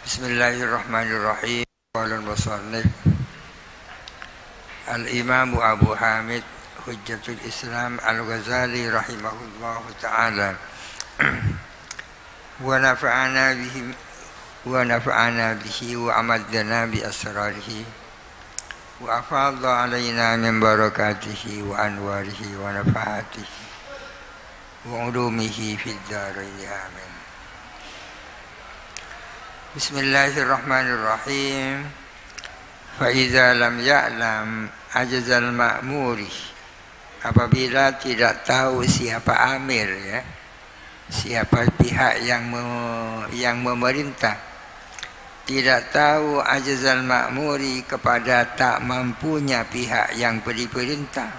Bismillahirrahmanirrahim. Qala al-musannif Al-Imam Abu Hamid Hujjatul Islam Al-Ghazali rahimahullahu ta'ala wa nafa'ana bihi wa amaddana bi asrarihi wa afadha alaina min barakatihi wa anwarihi wa nafahatihi wa ulumihi fid dharain amin. Bismillahirrahmanirrahim. Fa idza lam ya'lam ajazal ma'muri, apabila tidak tahu siapa amir, ya, siapa pihak yang memerintah, tidak tahu ajazal ma'muri, kepada tak mampunya pihak yang beri perintah,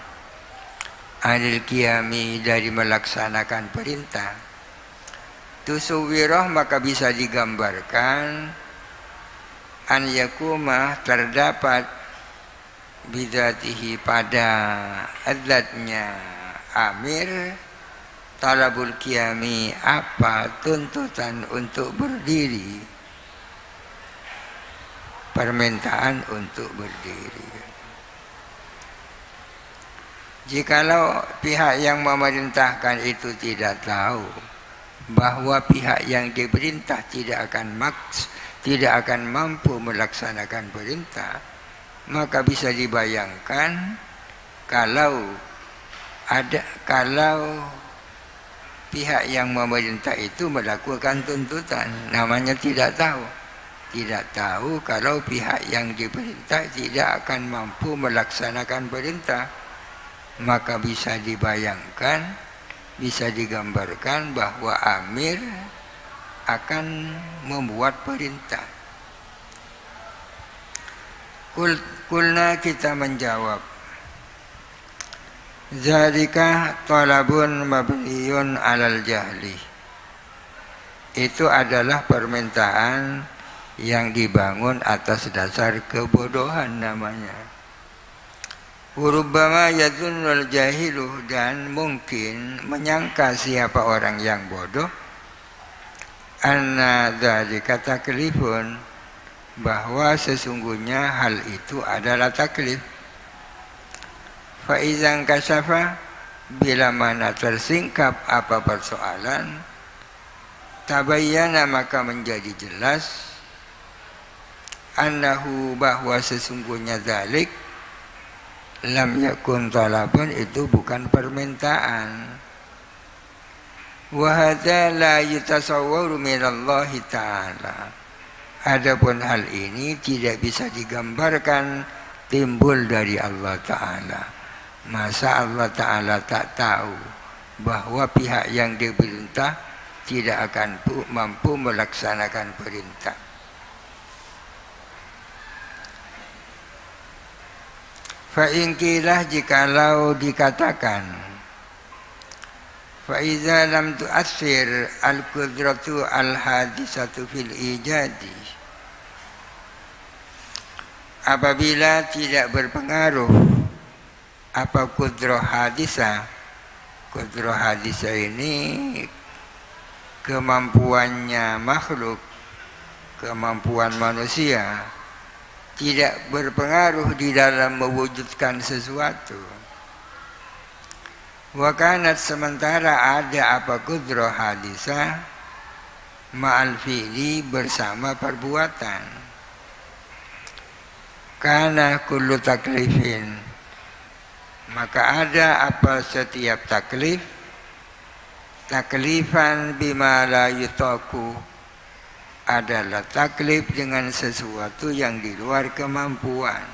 anil qiyami, dari melaksanakan perintah, tusawwirah, maka bisa digambarkan, an yakumah, terdapat bidzatihi, pada adzatnya amir, talabul qiyami, apa tuntutan untuk berdiri, permintaan untuk berdiri. Jikalau pihak yang memerintahkan itu tidak tahu bahwa pihak yang diperintah tidak akan mampu melaksanakan perintah, maka bisa dibayangkan kalau pihak yang memerintah itu melakukan tuntutan, namanya tidak tahu kalau pihak yang diperintah tidak akan mampu melaksanakan perintah, maka bisa dibayangkan, bisa digambarkan bahwa amir akan membuat perintah. Kulna, kita menjawab, zalika talabun mabniyun alal jahli, itu adalah permintaan yang dibangun atas dasar kebodohan namanya. Rubbama yadhunnul jahilu, dan mungkin menyangka siapa orang yang bodoh, anna dzalika taklifun, bahwa sesungguhnya hal itu adalah taklif. Fa idzan kasyafa, bila mana tersingkap apa persoalan, tabayyana, maka menjadi jelas, annahu, bahwa sesungguhnya dzalik lam yakun talabun, itu bukan permintaan. Wa hadza la yatasawwaru minallahi ta'ala, adapun hal ini tidak bisa digambarkan timbul dari Allah Ta'ala. Masa Allah Ta'ala tak tahu bahwa pihak yang diperintah tidak akan mampu melaksanakan perintah? Fa'inkilah, jikalau dikatakan, fa'iza lam tu'athir al-qudratu al-hadisatu fil ijadi, apabila tidak berpengaruh apa kudrah hadisah. Kudrah hadisah ini kemampuannya makhluk, kemampuan manusia, tidak berpengaruh di dalam mewujudkan sesuatu. Wa kanat, sementara ada apa kudrah hadisah, ma'al fi'li, bersama perbuatan. Kana kullu taklifin, maka ada apa setiap taklif, taklifan bima la yutaku, adalah taklif dengan sesuatu yang di luar kemampuan.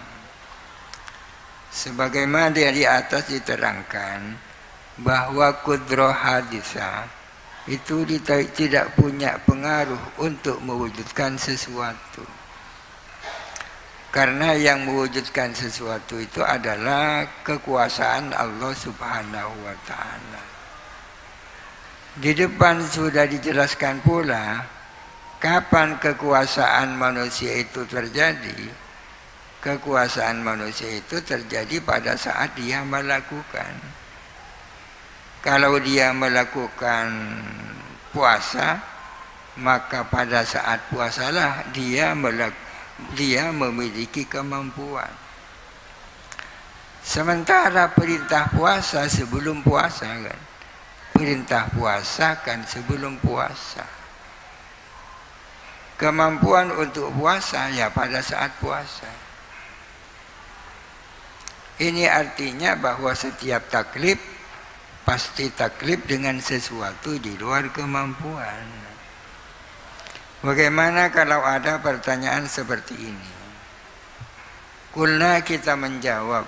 Sebagaimana di atas diterangkan bahwa kudrah hadisah itu tidak punya pengaruh untuk mewujudkan sesuatu, karena yang mewujudkan sesuatu itu adalah kekuasaan Allah Subhanahu wa ta'ala. Di depan sudah dijelaskan pula kapan kekuasaan manusia itu terjadi. Kekuasaan manusia itu terjadi pada saat dia melakukan. Kalau dia melakukan puasa, maka pada saat puasalah dia memiliki kemampuan. Sementara perintah puasa sebelum puasa kan, perintah puasa kan sebelum puasa. Kemampuan untuk puasa ya pada saat puasa. Ini artinya bahwa setiap taklif pasti taklif dengan sesuatu di luar kemampuan. Bagaimana kalau ada pertanyaan seperti ini? Kulna, kita menjawab,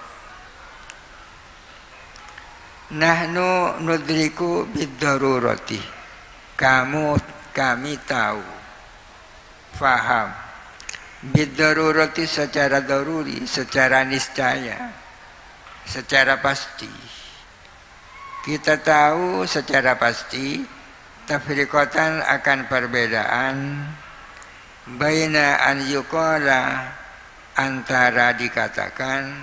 nahnu nudriku bid-darurati. Kami tahu, faham. Bid-darurati secara daruri, secara niscaya, secara pasti. Kita tahu secara pasti tafriqatan akan perbedaan baina an yuqala, antara dikatakan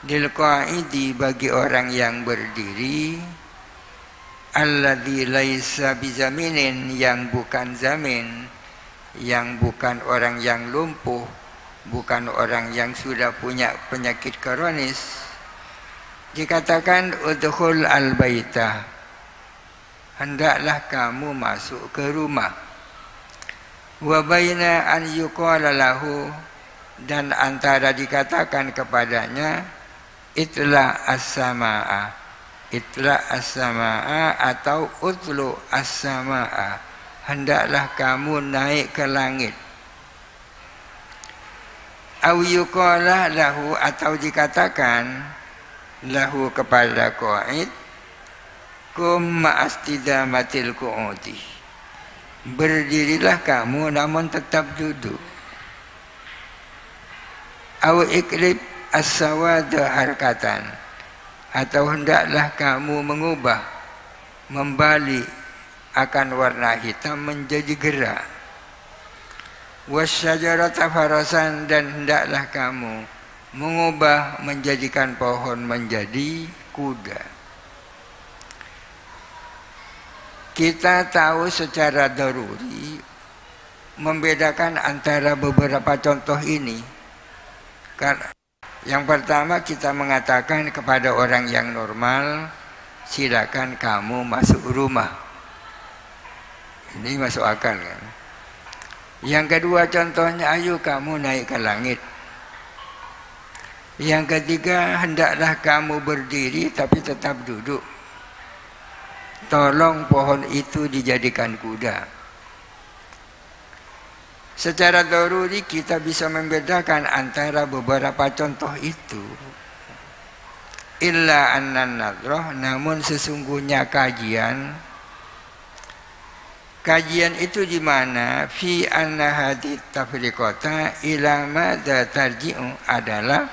lil qaidi, bagi orang yang berdiri, alladzi laisa bizaminin, yang bukan zamin, yang bukan orang yang lumpuh, bukan orang yang sudah punya penyakit kronis. Dikatakan udkhul al-baita, hendaklah kamu masuk ke rumah. Wa baina an yuqala lahu, dan antara dikatakan kepadanya itla as-samaa, itla as-samaa atau utlu as-samaa, hendaklah kamu naik ke langit. Au yuqala lahu, atau dikatakan lahu kepada qaid, kum ma'astidamatil qu'udi, berdirilah kamu namun tetap duduk. Au iklib as-sawada harkatan, atau hendaklah kamu mengubah, membalik akan warna hitam menjadi gerak. Wasyajarata farasan, dan hendaklah kamu mengubah, menjadikan pohon menjadi kuda. Kita tahu secara daruri membedakan antara beberapa contoh ini. Karena yang pertama kita mengatakan kepada orang yang normal, silakan kamu masuk rumah. Ini masuk akal kan? Yang kedua contohnya, ayo kamu naik ke langit. Yang ketiga, hendaklah kamu berdiri tapi tetap duduk. Tolong pohon itu dijadikan kuda. Secara daruri kita bisa membedakan antara beberapa contoh itu. Illa annan nadroh, namun sesungguhnya kajian itu di mana fi anna hadith tafriqata ila madza tarji'u, adalah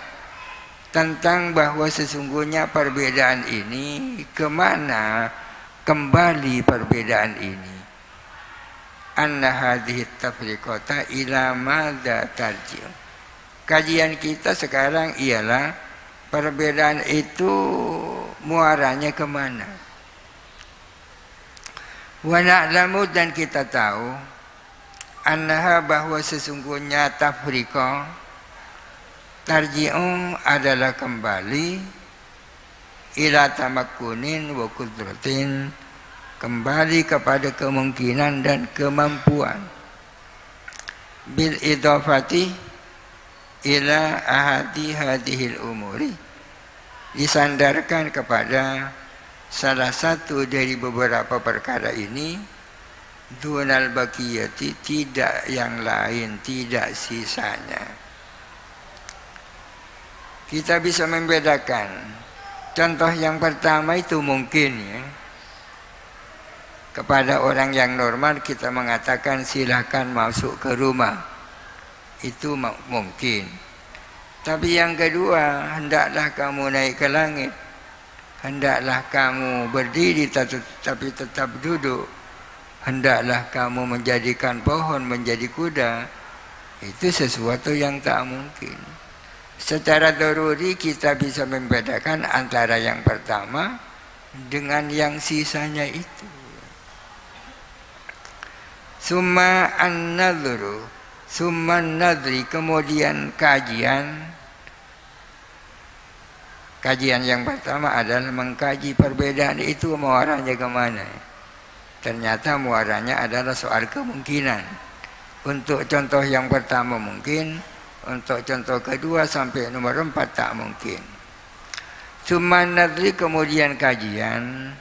tentang bahwa sesungguhnya perbedaan ini kemana kembali perbedaan ini. Anna hadhihi tafriqata ila madza tarji'u, kajian kita sekarang ialah perbedaan itu muaranya kemana. Wa na'lamu, dan kita tahu, annaha, bahwa sesungguhnya tafriqah tarji'u adalah kembali ila tamakkunin wa qudratin, kembali kepada kemungkinan dan kemampuan, bil idhafati ila ahadi hadhil umuri, disandarkan kepada salah satu dari beberapa perkara ini, dunal baqiyati, tidak yang lain, tidak sisanya. Kita bisa membedakan. Contoh yang pertama itu mungkin ya, kepada orang yang normal kita mengatakan silakan masuk ke rumah, itu mungkin. Tapi yang kedua, hendaklah kamu naik ke langit, hendaklah kamu berdiri tapi tetap duduk, hendaklah kamu menjadikan pohon menjadi kuda, itu sesuatu yang tak mungkin. Secara daruri kita bisa membedakan antara yang pertama dengan yang sisanya itu. Summa an-nadhru, summa an-nadhri, kemudian kajian. Kajian yang pertama adalah mengkaji perbedaan itu muaranya kemana. Ternyata muaranya adalah soal kemungkinan. Untuk contoh yang pertama mungkin, untuk contoh kedua sampai nomor 4 tak mungkin. Summa an-nadhri, kemudian kajian.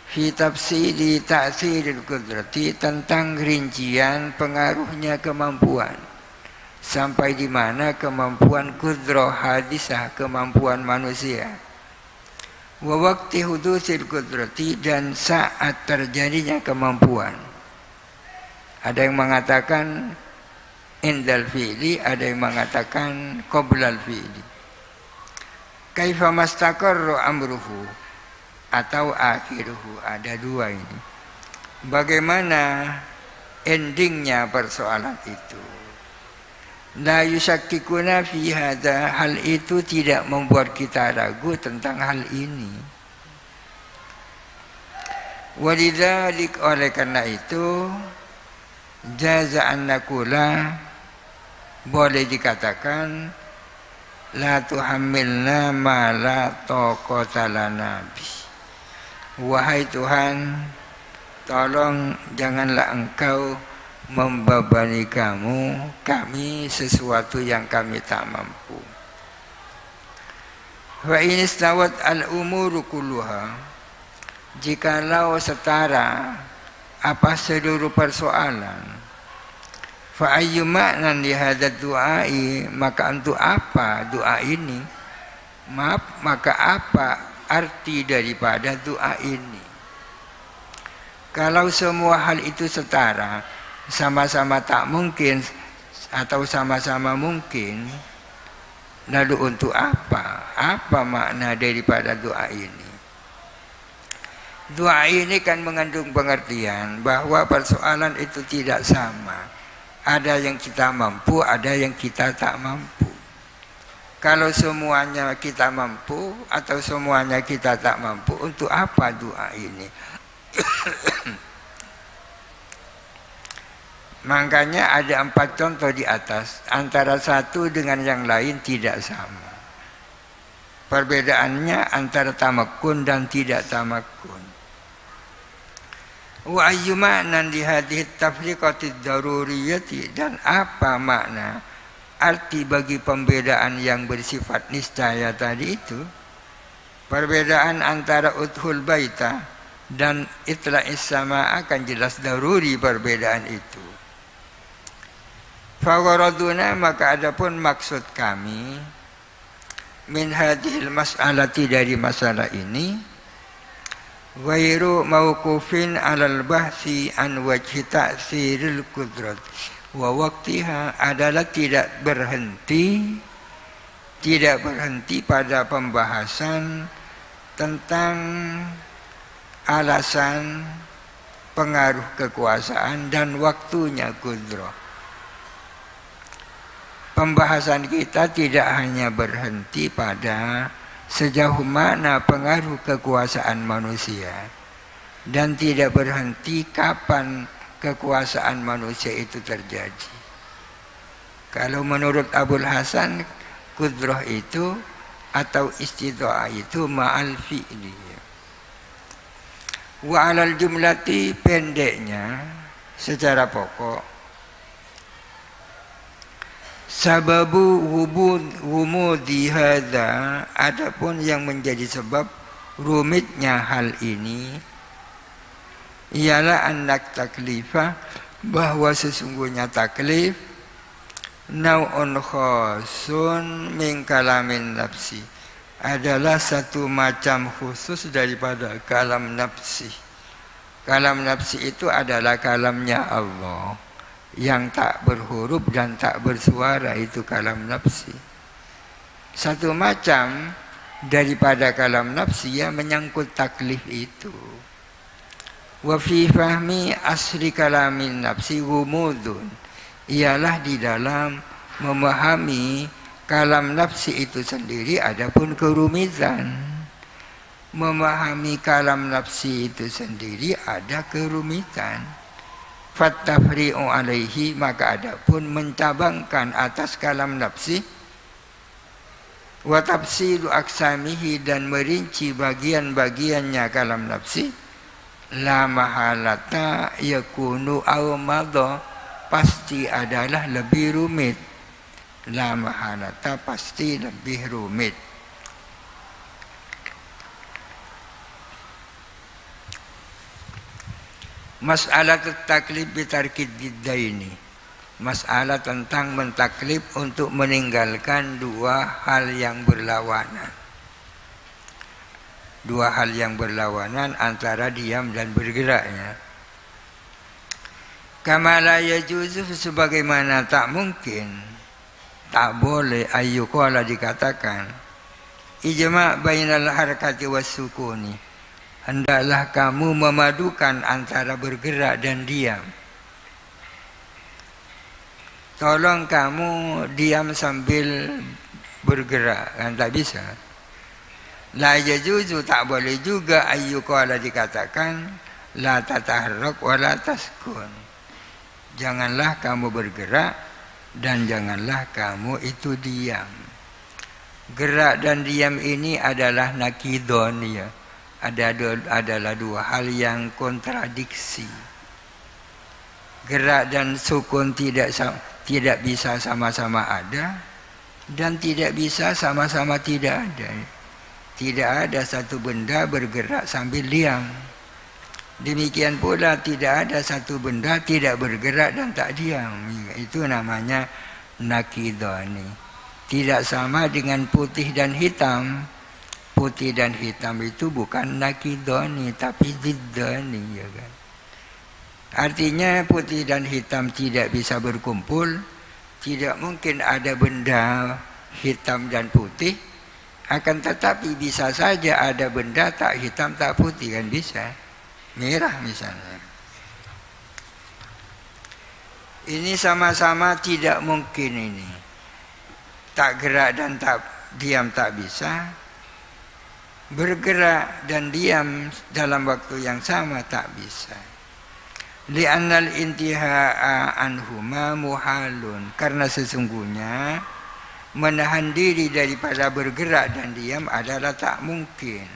Fi tafsiri ta'thiril qudrati, tentang rincian pengaruhnya kemampuan. Sampai di mana kemampuan kudrah hadisah, kemampuan manusia. Wa waqti hudusil qudrati, dan saat terjadinya kemampuan. Ada yang mengatakan indal fi'li, ada yang mengatakan qoblal fi'li. Kaifa mastaqarru amruhu, atau akhiruhu, ada dua ini. Bagaimana endingnya persoalan itu? La yusakkikuna fi hadza, hal itu tidak membuat kita ragu tentang hal ini. Walidzalik, oleh karena itu, jaza an naqula, boleh dikatakan, la tuhammilna ma la taqata lana bi. Wahai Tuhan, tolong janganlah Engkau membebani kami sesuatu yang kami tak mampu. Wa in istawat al-umuru kulluha, jikalau setara apa seluruh persoalan, fa ayyu ma'nan li hadzal du'ai, maka untuk apa doa ini? Maaf, maka apa arti daripada doa ini? Kalau semua hal itu setara, sama-sama tak mungkin atau sama-sama mungkin, lalu untuk apa? Apa makna daripada doa ini? Doa ini kan mengandung pengertian bahwa persoalan itu tidak sama. Ada yang kita mampu, ada yang kita tak mampu. Kalau semuanya kita mampu atau semuanya kita tak mampu, untuk apa doa ini? Makanya ada 4 contoh di atas. Antara satu dengan yang lain tidak sama. Perbedaannya antara tamakun dan tidak tamakun. Wa ayyu ma'nan li hadhihi tafriqati daruriyati, dan apa makna arti bagi pembedaan yang bersifat niscaya tadi itu? Perbedaan antara udhul baita dan itla'is sama akan jelas daruri perbedaan itu. Fagharaduna, maka adapun maksud kami, min hadhil mas'alati, dari masalah ini, ghairu mauqufin 'alal bahsi an wajhi ta'siril qudrat wa waqtiha, adalah tidak berhenti pada pembahasan tentang alasan pengaruh kekuasaan dan waktunya kudrah. Pembahasan kita tidak hanya berhenti pada sejauh mana pengaruh kekuasaan manusia, dan tidak berhenti kapan kekuasaan manusia itu terjadi. Kalau menurut Abul Hasan, kudrah itu atau istita'ah itu ma'al fi'li. Wa 'alal jumlati, pendeknya secara pokok, sababu humudi hadza, adapun yang menjadi sebab rumitnya hal ini, ialah anak taklifah, bahwa sesungguhnya taklif nau'un khasun min kalamin nafsi, adalah satu macam khusus daripada kalam nafsi. Kalam nafsi itu adalah kalamnya Allah yang tak berhuruf dan tak bersuara, itu kalam nafsi. Satu macam daripada kalam nafsi yang menyangkut taklif itu. Wa fi fahmi asri kalamin nafsi gumudun, ialah di dalam memahami kalam nafsi itu sendiri adapun kerumitan. Memahami kalam nafsi itu sendiri ada kerumitan. fattafri'u alaihi, maka adapun mencabangkan atas kalam nafsi, wa tafsilu aksamihi, dan merinci bagian-bagiannya kalam nafsi, la mahalata yakunu aw madha, pasti adalah lebih rumit. La mahalata, pasti lebih rumit. Masalah taklif bitarkid diddaini, masalah tentang mentaklif untuk meninggalkan dua hal yang berlawanan. Dua hal yang berlawanan antara diam dan bergeraknya. Kama la yajuzu, sebagaimana tak mungkin, tak boleh, ayyuqala, dikatakan, ijma' bainal harakati was sukuni, hendaklah kamu memadukan antara bergerak dan diam. Tolong kamu diam sambil bergerak, kan tak bisa. La yajuzu, tak boleh juga, ayyuqala, dikatakan, la tataharrak wa la taskun, janganlah kamu bergerak dan janganlah kamu itu diam. Gerak dan diam ini adalah nakidon, ya. Adalah dua hal yang kontradiksi. Gerak dan sukun tidak bisa sama-sama ada, dan tidak bisa sama-sama tidak ada. Tidak ada satu benda bergerak sambil diam. Demikian pula tidak ada satu benda tidak bergerak dan tak diam. Itu namanya nakidani. Tidak sama dengan putih dan hitam. Putih dan hitam itu bukan nakidani, tapi ziddani, ya kan? Artinya putih dan hitam tidak bisa berkumpul. Tidak mungkin ada benda hitam dan putih. Akan tetapi bisa saja ada benda tak hitam tak putih, kan bisa. Merah misalnya. Ini sama-sama tidak mungkin ini. Tak gerak dan tak diam tak bisa. Bergerak dan diam dalam waktu yang sama tak bisa. Li'annal intiha'a anhuma muhalun, karena sesungguhnya menahan diri daripada bergerak dan diam adalah tak mungkin,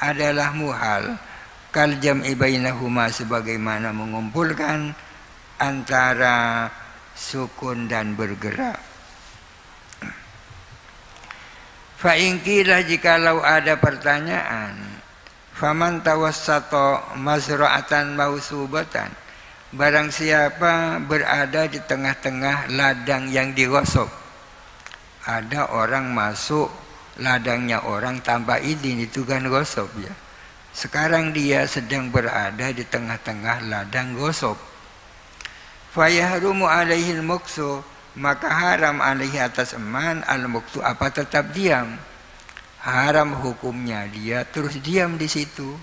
adalah muhal. Kal jam'i bainahuma, sebagaimana mengumpulkan antara sukun dan bergerak. Fa in qila, jikalau ada pertanyaan, faman tawassata mazra'atan mausubatan, barang siapa berada di tengah-tengah ladang yang digosok. Ada orang masuk ladangnya orang tanpa izin, itu kan gosok, ya. Sekarang dia sedang berada di tengah-tengah ladang gosok. Fayahrumu alaihil muksu, maka haram alaihi atas eman al-muktu, apa tetap diam. Haram hukumnya dia terus diam di situ.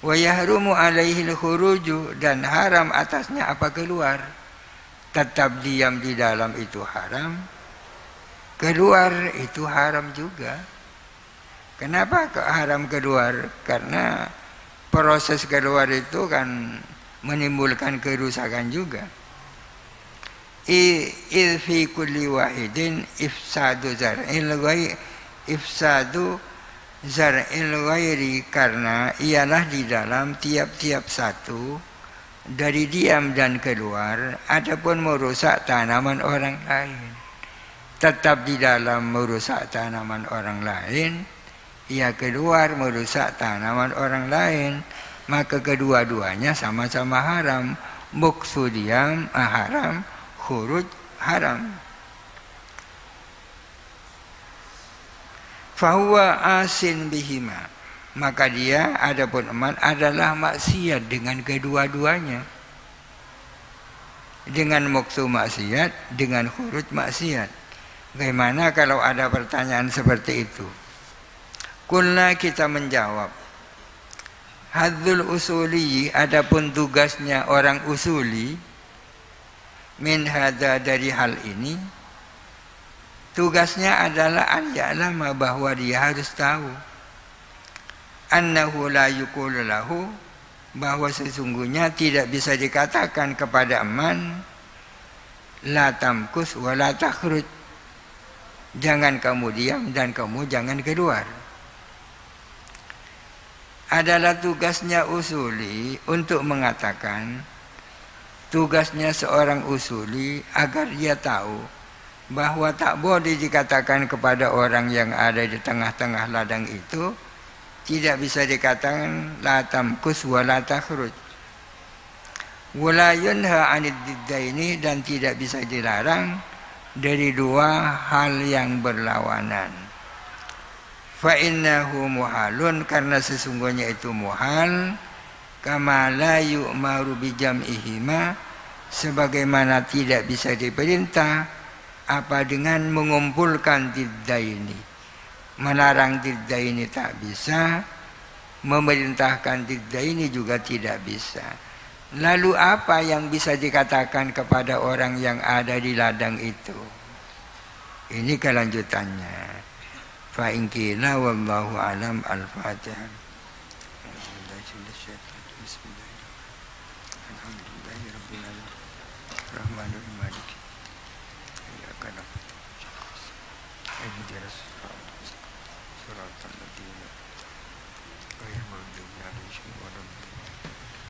Wa yahrumu alaihil khuruju, dan haram atasnya apa keluar. Tetap diam di dalam itu haram, keluar itu haram juga. Kenapa haram keluar? Karena proses keluar itu kan menimbulkan kerusakan juga. Il fi kulli wahidin ifsadu zar'il ghairi, ifsadu zar'il ghairi, karena ialah di dalam tiap-tiap satu dari diam dan keluar adapun merusak tanaman orang lain. Tetap di dalam merusak tanaman orang lain, ia keluar merusak tanaman orang lain, maka kedua-duanya sama-sama haram. Muksu diam haram, khuruj haram. Fahuwa asin bihima, maka dia adapun eman adalah maksiat dengan kedua-duanya. Dengan muksu maksiat, dengan khuruj maksiat. Bagaimana kalau ada pertanyaan seperti itu? Kulna, kita menjawab, hadzul usuli, adapun tugasnya orang usuli, min hadza, dari hal ini, tugasnya adalah an ya'lama, bahwa dia harus tahu, annahu la yuqulu lahu, bahwa sesungguhnya tidak bisa dikatakan kepada man la tamkus wa la takhruj, jangan kamu diam dan kamu jangan keluar. Adalah tugasnya usuli untuk mengatakan, tugasnya seorang usuli agar dia tahu bahwa tak boleh dikatakan kepada orang yang ada di tengah-tengah ladang itu, tidak bisa dikatakan la tamkus wa la takhruj. Wala yunha 'anid diddaini, dan tidak bisa dilarang dari dua hal yang berlawanan. Fa innahu muhalun, karena sesungguhnya itu muhal, kama la yu'maru bi jam'ihima, sebagaimana tidak bisa diperintah apa dengan mengumpulkan diddaini. Melarang diddaini tak bisa, memerintahkan diddaini juga tidak bisa. Lalu apa yang bisa dikatakan kepada orang yang ada di ladang itu? Ini kelanjutannya. Fa in qila wallahu alam. Al-Fatihah. Surat Al-Ladin.